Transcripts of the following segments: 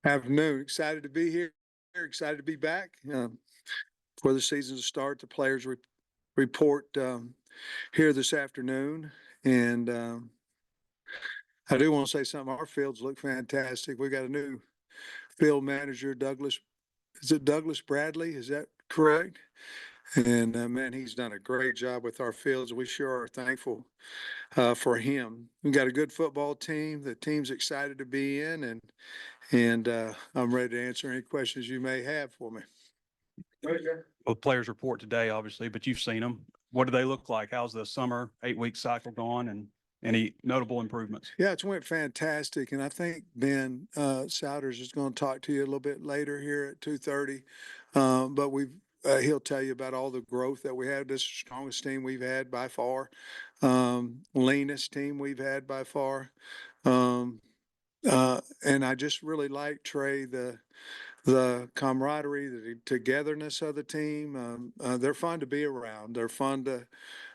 Afternoon. Excited to be here. Excited to be back for the season to start. The players report here this afternoon, and I do want to say something. Our fields look fantastic. We got a new field manager, Douglas. Is it Douglas Bradley? Is that correct? And man, he's done a great job with our fields. We sure are thankful for him. We got a good football team. The team's excited to be in, and I'm ready to answer any questions you may have for me. Well, the players report today, obviously, but you've seen them. What do they look like? How's the summer 8-week cycle going, and any notable improvements? Yeah, it's went fantastic, and I think Ben Souders is going to talk to you a little bit later here at 2:30. But he'll tell you about all the growth that we had. This is the strongest team we've had by far, leanest team we've had by far. And I just really like Trey the camaraderie, the togetherness of the team. They're fun to be around. They're fun to,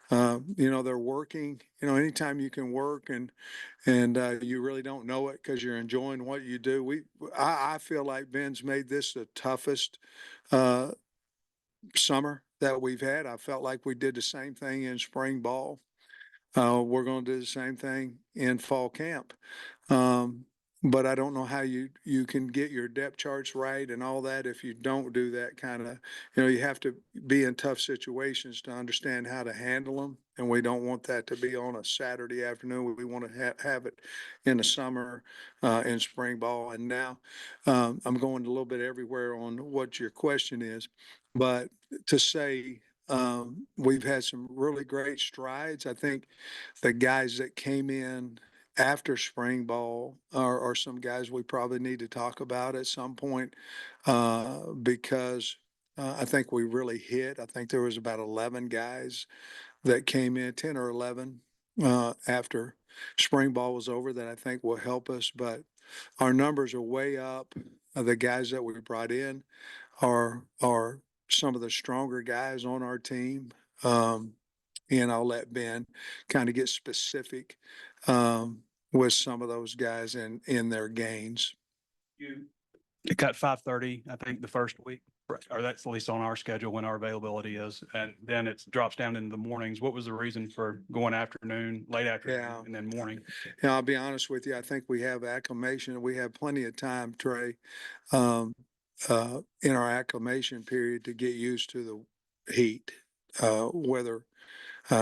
they're working. Anytime you can work and you really don't know it because you're enjoying what you do. I feel like Ben's made this the toughest summer that we've had. I felt like we did the same thing in spring ball. We're going to do the same thing in fall camp. Um, but I don't know how you can get your depth charts right and all that if you don't do that kind of, you have to be in tough situations to understand how to handle them. And we don't want that to be on a Saturday afternoon. We want to have it in the summer, in spring ball. And now I'm going a little bit everywhere on what your question is, but to say we've had some really great strides. I think the guys that came in after spring ball are some guys we probably need to talk about at some point because I think we really hit. I think there was about 11 guys that came in, 10 or 11 after spring ball was over that I think will help us. But our numbers are way up. The guys that we brought in are some of the stronger guys on our team. And I'll let Ben kind of get specific with some of those guys in their gains. It got 5:30, I think, the first week, or that's at least on our schedule when our availability is, and then it drops down into the mornings. What was the reason for going afternoon, late afternoon, and then morning? Yeah, I'll be honest with you. I think we have acclimation. We have plenty of time, Trey, in our acclimation period to get used to the heat, weather.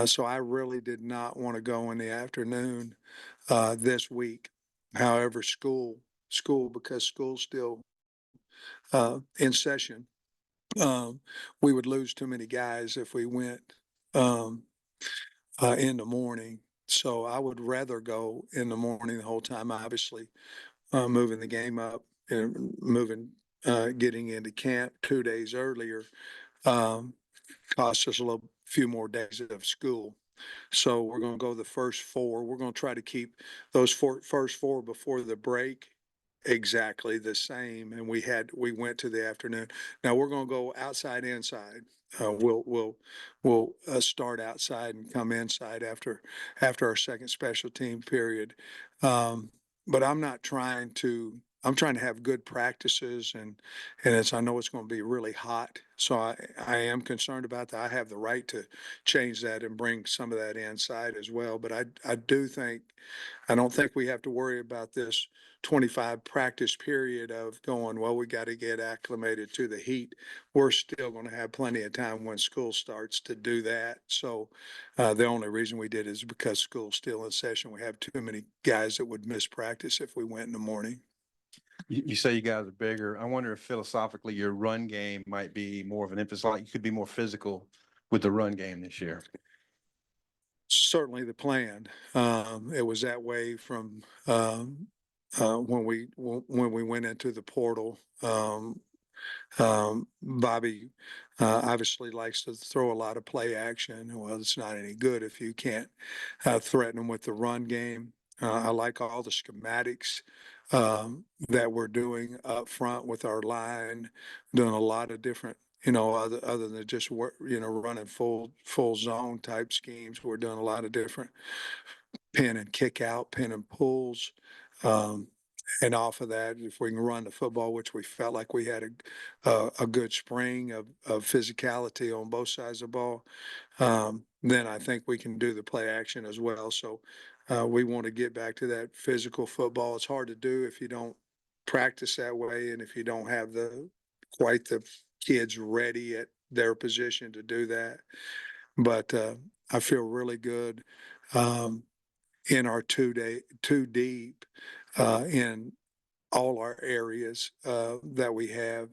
So I really did not want to go in the afternoon this week. However, because school's still in session, we would lose too many guys if we went um, in the morning. So I would rather go in the morning the whole time. Obviously, moving the game up and getting into camp 2 days earlier um, cost us a few more days of school. So we're going to go the first four. We're going to try to keep those first four before the break exactly the same. And we went to the afternoon. Now we're going to go outside, inside. We'll start outside and come inside after our second special team period. But I'm trying to have good practices I know it's going to be really hot. So I am concerned about that. I have the right to change that and bring some of that inside as well. But I don't think we have to worry about this 25 practice period of going, well, we got to get acclimated to the heat. We're still going to have plenty of time when school starts to do that. So the only reason we did is because school's still in session. We have too many guys that would miss practice if we went in the morning. You say you guys are bigger. I wonder if philosophically your run game might be more of an emphasis, like you could be more physical with the run game this year. Certainly the plan. It was that way from when we went into the portal. Bobby obviously likes to throw a lot of play action. Well, it's not any good if you can't threaten them with the run game. I like all the schematics that we're doing up front with our line, doing a lot of different, other than just running full zone type schemes. We're doing a lot of different pin and kick out, pin and pulls. And off of that, if we can run the football, which we felt like we had a good spring of physicality on both sides of the ball, then I think we can do the play action as well. So we want to get back to that physical football. It's hard to do if you don't practice that way and if you don't have quite the kids ready at their position to do that. But I feel really good in our 2 day, too deep in all our areas that we have.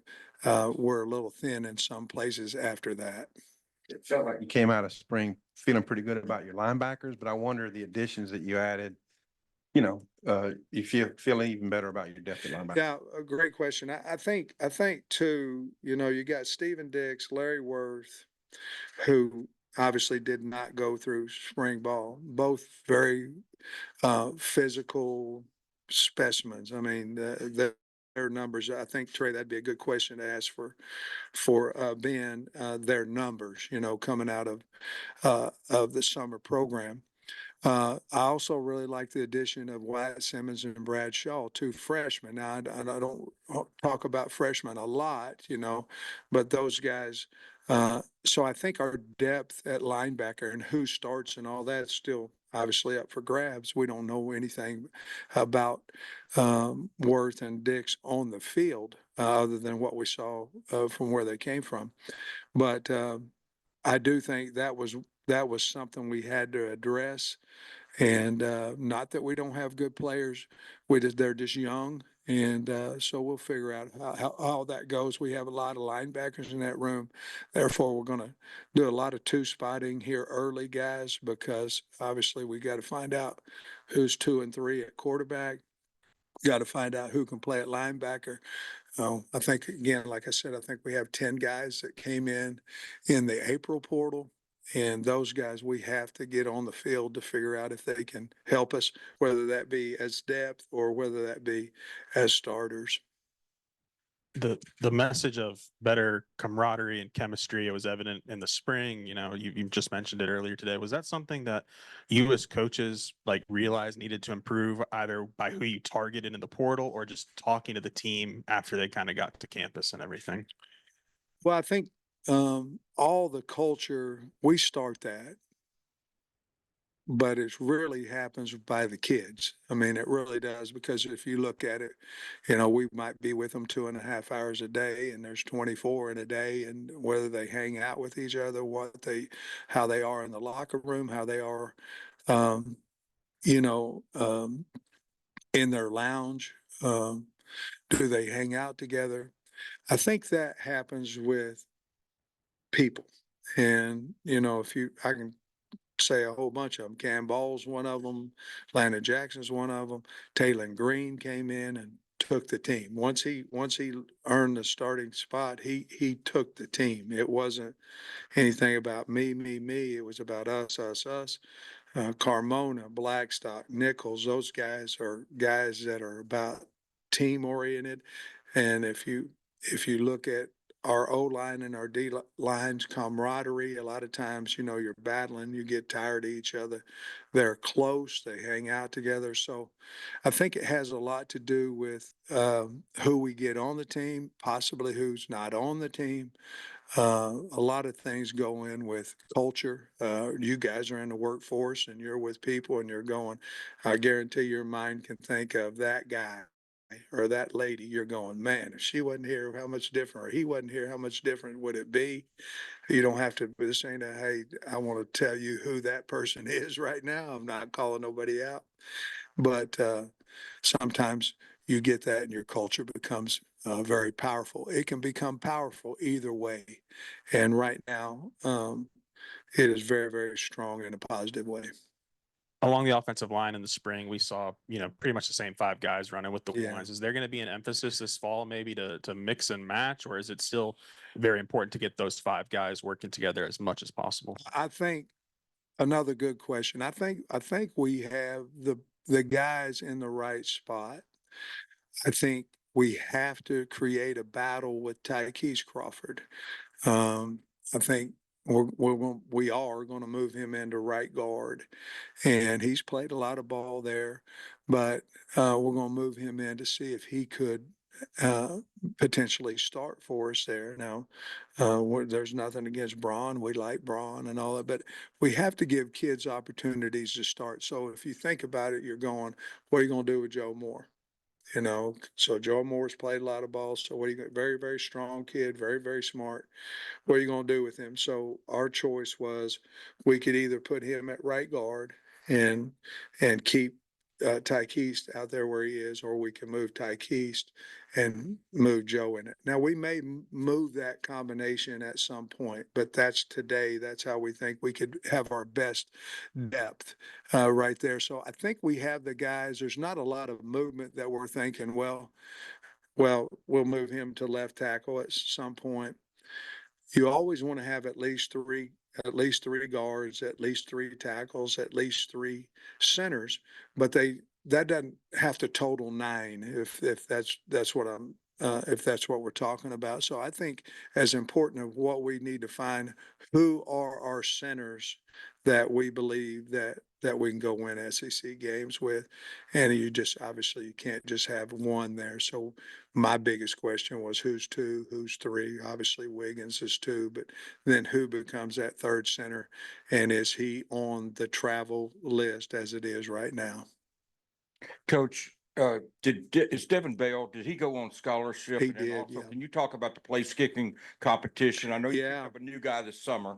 We're a little thin in some places after that. It felt like you came out of spring feeling pretty good about your linebackers, but I wonder the additions that you added, you feel feeling even better about your depth at linebacker. Yeah, a great question. I think too, you got Stephen Dix, Larry Worth, who obviously did not go through spring ball, both very physical specimens. I mean, their numbers, I think, Trey, that'd be a good question to ask for Ben, their numbers, coming out of the summer program. I also really like the addition of Wyatt Simmons and Brad Shaw, two freshmen. Now, I don't talk about freshmen a lot, but those guys. So I think our depth at linebacker and who starts and all that's still obviously up for grabs. We don't know anything about Worth and Dix on the field other than what we saw from where they came from. But I do think that was something we had to address. And not that we don't have good players, they're just young. And so we'll figure out how that goes. We have a lot of linebackers in that room. Therefore, we're going to do a lot of two spotting here early, guys, because obviously we got to find out who's 2 and 3 at quarterback. Got to find out who can play at linebacker. I think, again, like I said, I think we have 10 guys that came in the April portal. And those guys, we have to get on the field to figure out if they can help us, whether that be as depth or whether that be as starters. The message of better camaraderie and chemistry was evident in the spring. You just mentioned it earlier today. Was that something that you as coaches realized needed to improve either by who you targeted in the portal or just talking to the team after they kind of got to campus and everything? Well, I think all the culture, we start that, but it really happens by the kids. I mean, it really does, because if you look at it, we might be with them 2.5 hours a day, and there's 24 in a day, and whether they hang out with each other, how they are in the locker room, how they are, um, in their lounge, do they hang out together? I think that happens with people. And, I can say a whole bunch of them. Cam Ball's one of them. Landon Jackson's one of them. Taylon Green came in and took the team. Once he earned the starting spot, he took the team. It wasn't anything about me. It was about us. Carmona, Blackstock, Nichols, those guys are guys that are about team oriented. And if you look at our O line and our D line's camaraderie, a lot of times, you're battling, you get tired of each other. They're close, they hang out together. So I think it has a lot to do with who we get on the team, possibly who's not on the team. A lot of things go in with culture. You guys are in the workforce and you're with people and you're going, I guarantee your mind can think of that guy or that lady. You're going, man, if she wasn't here, how much different, or he wasn't here, how much different would it be? You don't have to be saying that, hey, I want to tell you who that person is right now. I'm not calling nobody out. But sometimes you get that and your culture becomes very powerful. It can become powerful either way. And right now, it is very, very strong in a positive way. Along the offensive line in the spring, we saw, pretty much the same 5 guys running with the Yeah. lines. Is there going to be an emphasis this fall maybe to mix and match, or is it still very important to get those 5 guys working together as much as possible? I think another good question. I think we have the guys in the right spot. I think we have to create a battle with Tykees Crawford. I think we are going to move him into right guard, and he's played a lot of ball there, but we're going to move him in to see if he could uh, potentially start for us there. Now, there's nothing against Braun. We like Braun and all that, but we have to give kids opportunities to start. So if you think about it, you're going, what are you going to do with Joe Moore? You know, so Joe Moore's played a lot of balls. So what are you going? Very, very strong kid, very, very smart. What are you going to do with him? So our choice was we could either put him at right guard and keep Tyke East out there where he is, or we can move Tyke East and move Joe in it. Now we may move that combination at some point, but that's today. That's how we think we could have our best depth right there. So I think we have the guys. There's not a lot of movement that we're thinking, well, we'll move him to left tackle at some point. You always want to have at least three guards, at least three tackles, at least three centers, but that doesn't have to total nine if that's what I'm if that's what we're talking about. So I think as important of what we need to find, who are our centers that we believe that we can go win SEC games with, and you just obviously you can't just have one there. So my biggest question was who's two, who's three. Obviously Wiggins is two, but then who becomes that third center, and is he on the travel list as it is right now? Coach, is Devin Bell, did he go on scholarship? He And then did, also, yeah. can you talk about the place kicking competition? I know you Yeah. have a new guy this summer.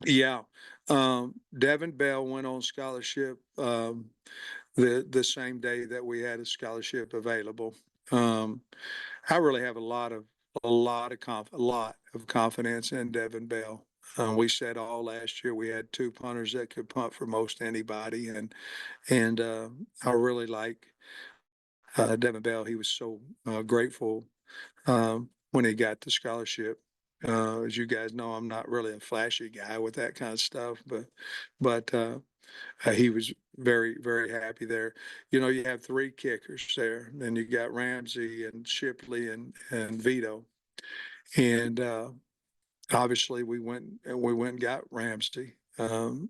Yeah. Devin Bell went on scholarship the same day that we had a scholarship available. I really have a lot of confidence in Devin Bell. We said all last year we had two punters that could punt for most anybody, and I really like Devin Bell. He was so grateful when he got the scholarship. As you guys know, I'm not really a flashy guy with that kind of stuff, but he was very, very happy there. You know, you have three kickers there, and you got Ramsey and Shipley and Vito, and obviously we went and got Ramsey in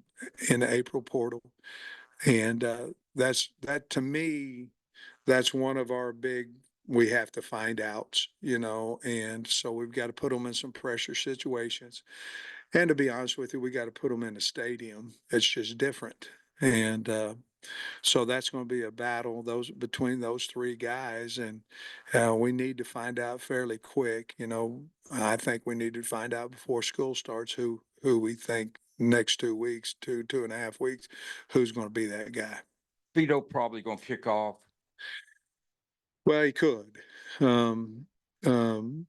the April portal, and that to me, that's one of our big we have to find out, you know, and so we've got to put them in some pressure situations. And to be honest with you, we got to put them in the stadium. It's just different. And so that's going to be a battle between those three guys, and we need to find out fairly quick. You know, I think we need to find out before school starts who we think next 2 weeks, 2.5 weeks, who's going to be that guy. Vito probably gonna kick off. Well, he could. Um, um,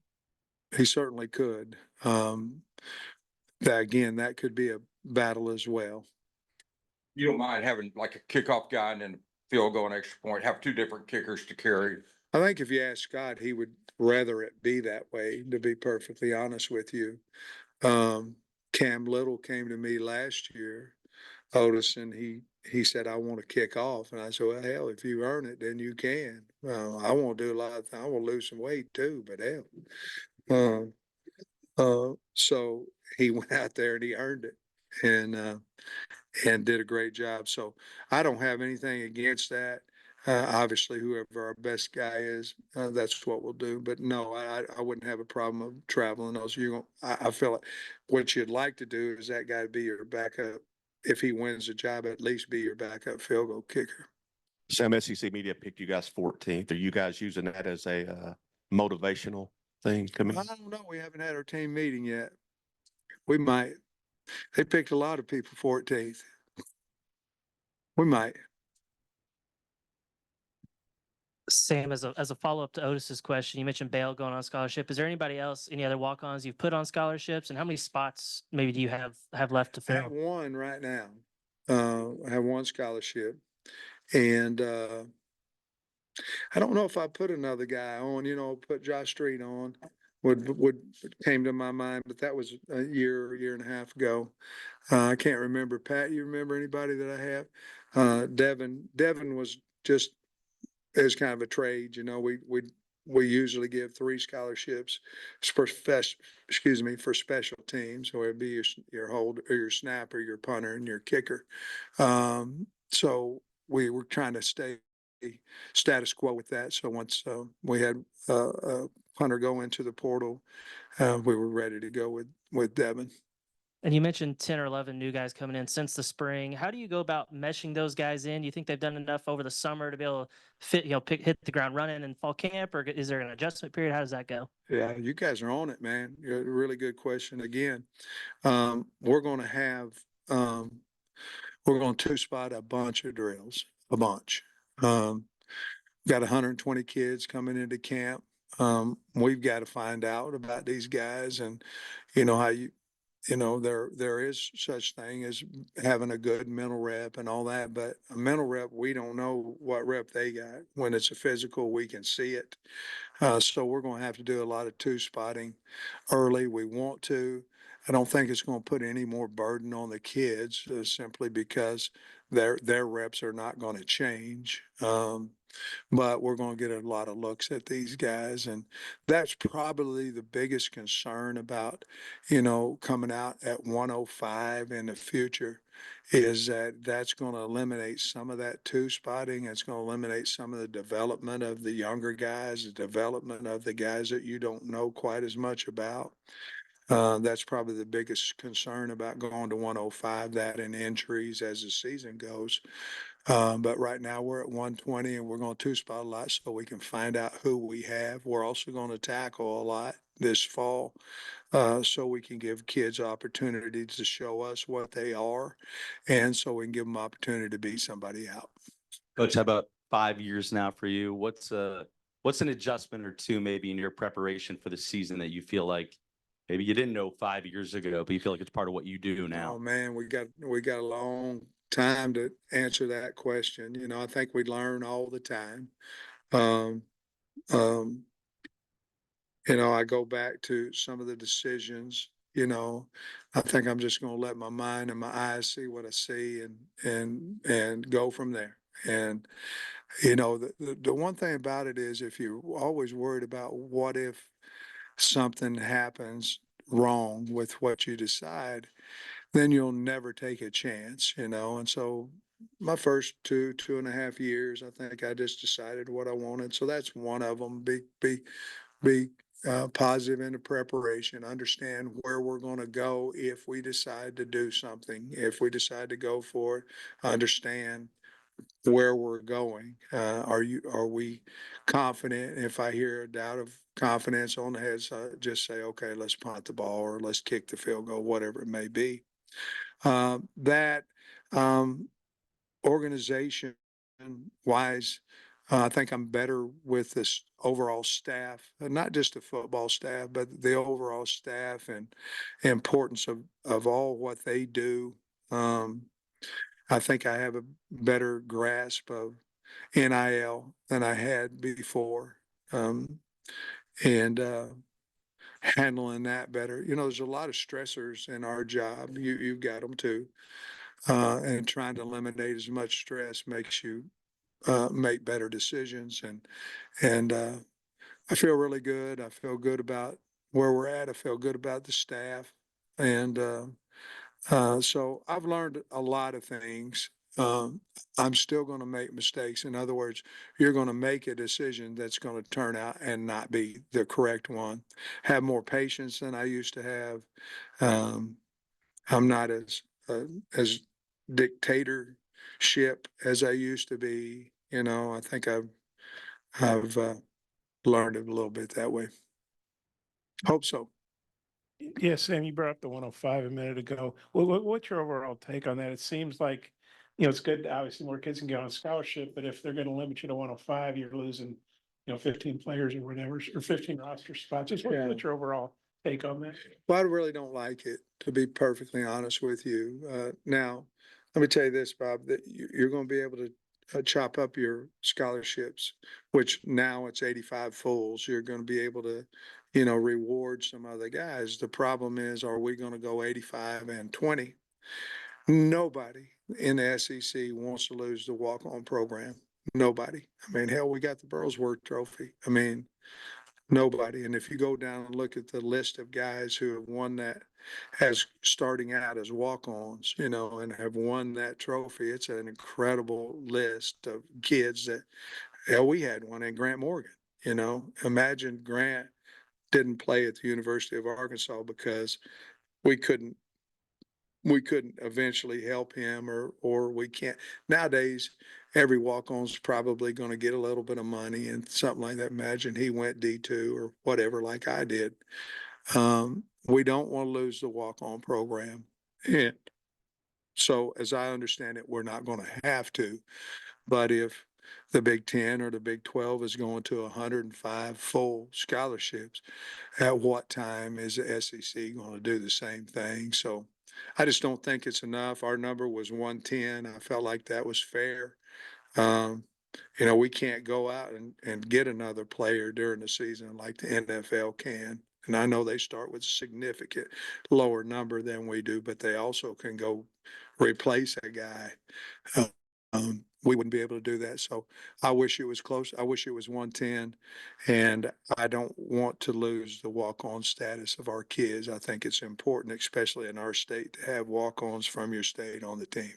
he certainly could. That could be a battle as well. You don't mind having like a kickoff guy and then a field goal and extra point, have two different kickers to carry. I think if you ask Scott, he would rather it be that way, to be perfectly honest with you. Cam Little came to me last year, Otis, and he said, I want to kick off. And I said, well, hell, if you earn it, then you can. I won't do a lot of things. I will lose some weight too, but hell. So he went out there and he earned it and did a great job. So I don't have anything against that. Obviously, whoever our best guy is, that's what we'll do. But no, I wouldn't have a problem of traveling those. I feel like what you'd like to do is that guy be your backup. If he wins the job, at least be your backup field goal kicker. Sam, SEC Media picked you guys 14th. Are you guys using that as a motivational thing coming? I don't know. We haven't had our team meeting yet. We might. They picked a lot of people 14th. We might. Sam, as a follow-up to Otis's question, you mentioned Bale going on scholarship. Is there anybody else, any other walk-ons you've put on scholarships, and how many spots maybe do you have left to I have fill? one right now. I have one scholarship, and I don't know if I put another guy on. You know, put Josh Street on would came to my mind, but that was a year and a half ago. I can't remember. Pat, you remember anybody that I have? Devin was just as kind of a trade. You know, we usually give 3 scholarships for for special teams. So it'd be your hold or your snapper, your punter and your kicker. So we were trying to stay status quo with that. So once, we had, a punter go into the portal, we were ready to go with Devin. And you mentioned 10 or 11 new guys coming in since the spring. How do you go about meshing those guys in? Do you think they've done enough over the summer to be able to fit, hit the ground running in fall camp, or is there an adjustment period? How does that go? Yeah, you guys are on it, man. You're a really good question. Again, we're going to have, we're going to two spot a bunch of drills, a bunch. Got 120 kids coming into camp. We've got to find out about these guys and, how there is such thing as having a good mental rep and all that, but a mental rep, we don't know what rep they got. When it's a physical, we can see it. So we're going to have to do a lot of two spotting early. We want to. I don't think it's going to put any more burden on the kids, simply because their reps are not going to change. But we're going to get a lot of looks at these guys, and that's probably the biggest concern about, coming out at 105 in the future, is that that's going to eliminate some of that two spotting. It's going to eliminate some of the development of the younger guys, the development of the guys that you don't know quite as much about. That's probably the biggest concern about going to 105, that and injuries as the season goes. But right now we're at 120 and we're going to two spot a lot so we can find out who we have. We're also going to tackle a lot this fall, so we can give kids opportunities to show us what they are, and so we can give them opportunity to beat somebody out. Coach, how about 5 years now for you? What's an adjustment or two maybe in your preparation for the season that you feel like maybe you didn't know 5 years ago, but you feel like it's part of what you do now? Oh man, we got a long time to answer that question. I think we learn all the time. Um, um, I go back to some of the decisions, I think I'm just going to let my mind and my eyes see what I see, and go from there. And, the one thing about it is, if you're always worried about what if something happens wrong with what you decide, then you'll never take a chance, and so my first 2.5 years, I think I just decided what I wanted. So that's one of them. Be positive in the preparation, understand where we're going to go if we decide to do something, if we decide to go for it, understand where we're going. Are we confident? If I hear a doubt of confidence on the head side, just say, okay, let's punt the ball or let's kick the field goal, whatever it may be. That organization wise, I think I'm better with this overall staff, not just the football staff, but the overall staff and importance of all what they do. I think I have a better grasp of NIL than I had before, and handling that better. There's a lot of stressors in our job. You've got them too, and trying to eliminate as much stress makes you make better decisions. And I feel really good. I feel good about where we're at. I feel good about the staff, and so I've learned a lot of things. I'm still going to make mistakes. In other words, you're going to make a decision that's going to turn out and not be the correct one. Have more patience than I used to have. I'm not as dictatorship as I used to be. I think I've learned it a little bit that way. Hope so. Yeah, Sam, you brought up the 105 a minute ago. What's your overall take on that? It seems like, it's good. Obviously, more kids can get on a scholarship, but if they're going to limit you to 105, you're losing, 15 players or whatever, or 15 roster spots. Just what's your overall take on that? Well, I really don't like it, to be perfectly honest with you. Now, let me tell you this, Bob, that you're going to be able to chop up your scholarships, which now it's 85 fulls. You're going to be able to, reward some other guys. The problem is, are we going to go 85 and 20? Nobody in the SEC wants to lose the walk-on program. Nobody. I mean, hell, we got the Burlsworth Trophy. I mean, nobody. And if you go down and look at the list of guys who have won that as starting out as walk-ons, you know, and have won that trophy, it's an incredible list of kids that, hell, we had one in Grant Morgan, you know, imagine Grant didn't play at the University of Arkansas because we couldn't eventually help him or we can't. Nowadays, every walk-on's probably going to get a little bit of money and something like that. Imagine he went D2 or whatever, like I did. We don't want to lose the walk-on program. And so as I understand it, we're not going to have to, but if the Big Ten or the Big 12 is going to 105 full scholarships, at what time is the SEC going to do the same thing? So I just don't think it's enough. Our number was 110. I felt like that was fair. Um, you know, we can't go out and get another player during the season like the NFL can. And I know they start with a significant lower number than we do, but they also can go replace a guy. We wouldn't be able to do that. So I wish it was close. I wish it was 110. And I don't want to lose the walk-on status of our kids. I think it's important, especially in our state, to have walk-ons from your state on the team.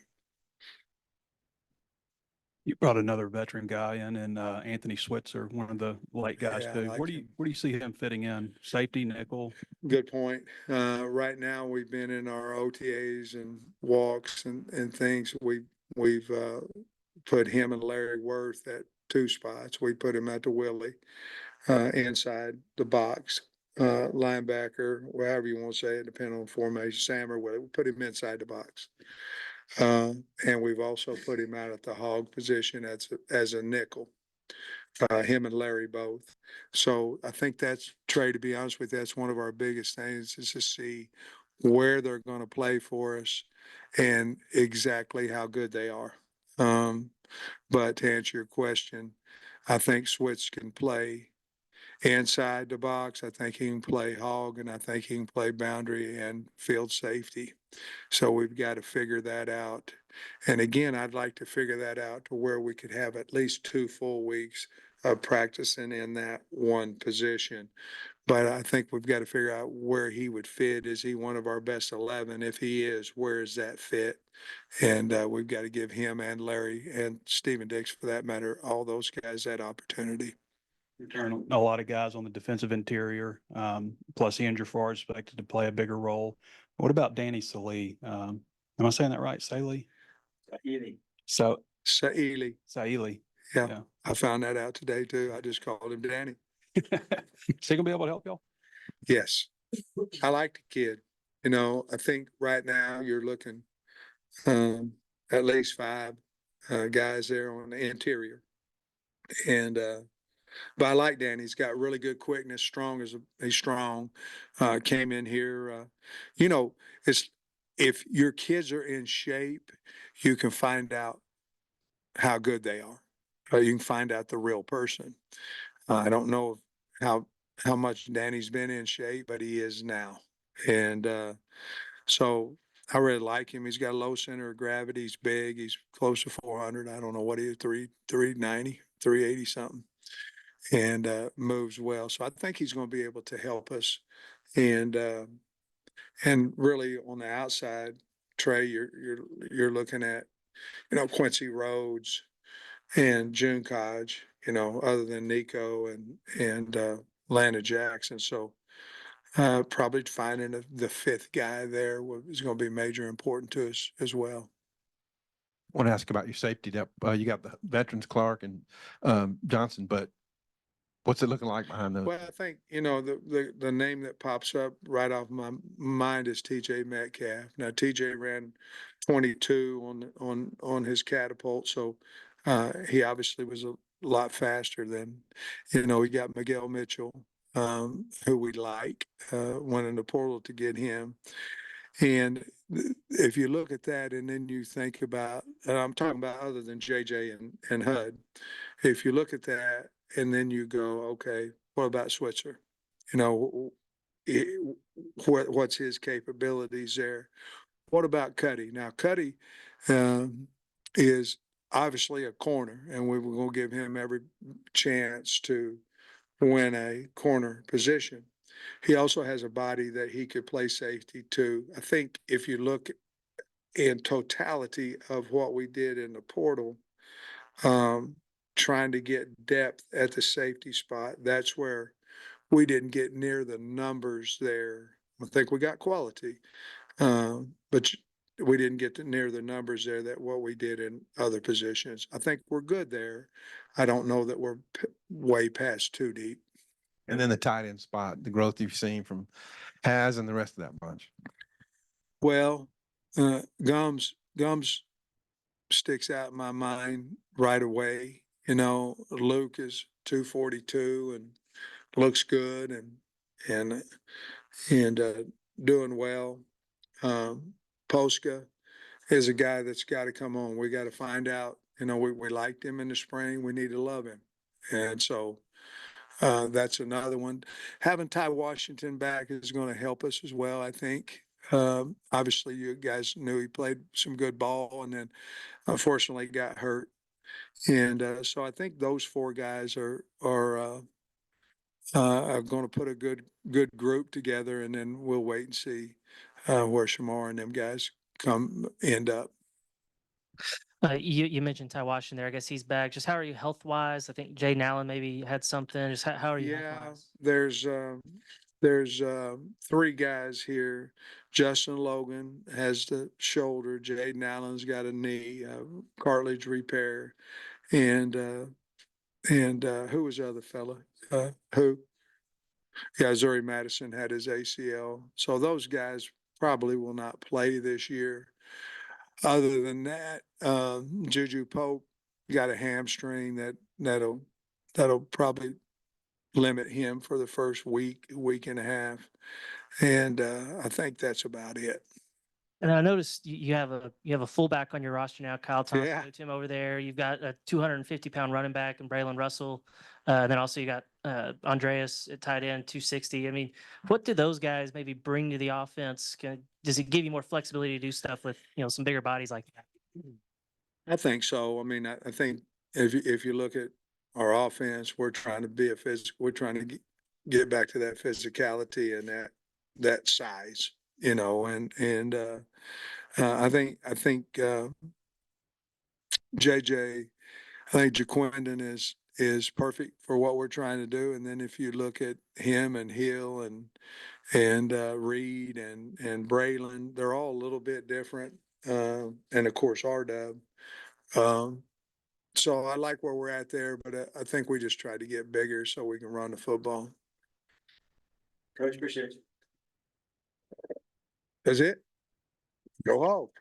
You brought another veteran guy in Anthony Switzer, one of the late guys Yeah, I too. like him. Where do you see him fitting in? Safety, nickel? Good point. Right now, we've been in our OTAs and walks and things. We've put him and Larry Worth at 2 spots. We put him at the Willie, inside the box, linebacker, whatever you want to say it, depending on formation, Sam or whatever. We put him inside the box. And we've also put him out at the hog position as a nickel. Him and Larry both. So I think that's, Trey, to be honest with you, that's one of our biggest things is to see where they're going to play for us and exactly how good they are. But to answer your question, I think Switz can play inside the box. I think he can play hog, and I think he can play boundary and field safety. So we've got to figure that out. And again, I'd like to figure that out to where we could have at least 2 full weeks of practicing in that one position. But I think we've got to figure out where he would fit. Is he one of our best 11? If he is, where is that fit? And we've got to give him and Larry and Stephen Dix, for that matter, all those guys that opportunity. Return a lot of guys on the defensive interior. Plus Andrew Farr is expected to play a bigger role. What about Danny Salee? Am I saying that right? Salee? So Saili. Saili. Yeah, Yeah. I found that out today too. I just called him Danny. Is he gonna be able to help y'all? Yes, I like the kid. You know, I think right now you're looking at least 5 guys there on the interior. And but I like Danny. He's got really good quickness, he's strong. Came in here, you know, it's if your kids are in shape, you can find out how good they are. You can find out the real person. I don't know how how much Danny's been in shape, but he is now. And so I really like him. He's got a low center of gravity. He's big. He's close to 400. I don't know what he is, 390, 380 something, and moves well. So I think he's going to be able to help us. And really on the outside, Trey, you're looking at, you know, Quincy Rhodes and June Codge, you know, other than Nico and Lana Jackson. So probably finding the 5th guy there is going to be major important to us as well. I want to ask about your safety depth. You got the veterans, Clark and Johnson, but what's it looking like behind those? Well, I think, you know, the name that pops up right off my mind is TJ Metcalf. Now, TJ ran 22 on his catapult, so he obviously was a lot faster than, you know, we got Miguel Mitchell, who we like, went in the portal to get him. And if you look at that and then you think about, and I'm talking about other than JJ and HUD, if you look at that and then you go, okay, what about Switzer? You know, what's his capabilities there? What about Cuddy? Now, Cuddy is obviously a corner, and we were gonna give him every chance to win a corner position. He also has a body that he could play safety too. I think if you look in totality of what we did in the portal, trying to get depth at the safety spot, that's where we didn't get near the numbers there. I think we got quality, but we didn't get near the numbers there that what we did in other positions. I think we're good there. I don't know that we're way past too deep. And then the tight end spot, the growth you've seen from Has and the rest of that bunch. Well, Gums sticks out in my mind right away. You know, Luke is 242 and looks good and and doing well. Posca is a guy that's got to come on. We got to find out. You know, we liked him in the spring. We need to love him, and so that's another one. Having Ty Washington back is going to help us as well, I think. Obviously, you guys knew he played some good ball, and then unfortunately got hurt. And so I think those four guys are going to put a good group together, and then we'll wait and see where Shamar and them guys end up. You mentioned Ty Washington there. I guess he's back. Just how are you health wise? I think Jaden Allen maybe had something. Just how are you Yeah, health-wise? there's three guys here. Justin Logan has the shoulder. Jaden Allen's got a knee, cartilage repair, and who was the other fella? Who? Yeah, Zuri Madison had his ACL. So those guys probably will not play this year. Other than that, Juju Pope got a hamstring that'll probably limit him for the first week and a half. And I think that's about it. And I noticed you have a fullback on your roster now, Kyle Thompson, Yeah. Tim over there. You've got a 250-pound running back and Braylon Russell. And then also you got Andreas at tight end, 260. I mean, what do those guys maybe bring to the offense? Does it give you more flexibility to do stuff with, some bigger bodies like that? I think so. I mean, I think if you look at our offense, we're trying to be we're trying to get back to that physicality and that size, and I think JJ, I think Jaquindon is perfect for what we're trying to do. And then if you look at him and Hill and Reed and Braylon, they're all a little bit different. And of course, RW. So I like where we're at there, but I think we just try to get bigger so we can run the football. Coach, appreciate you. That's it. Go Hawks.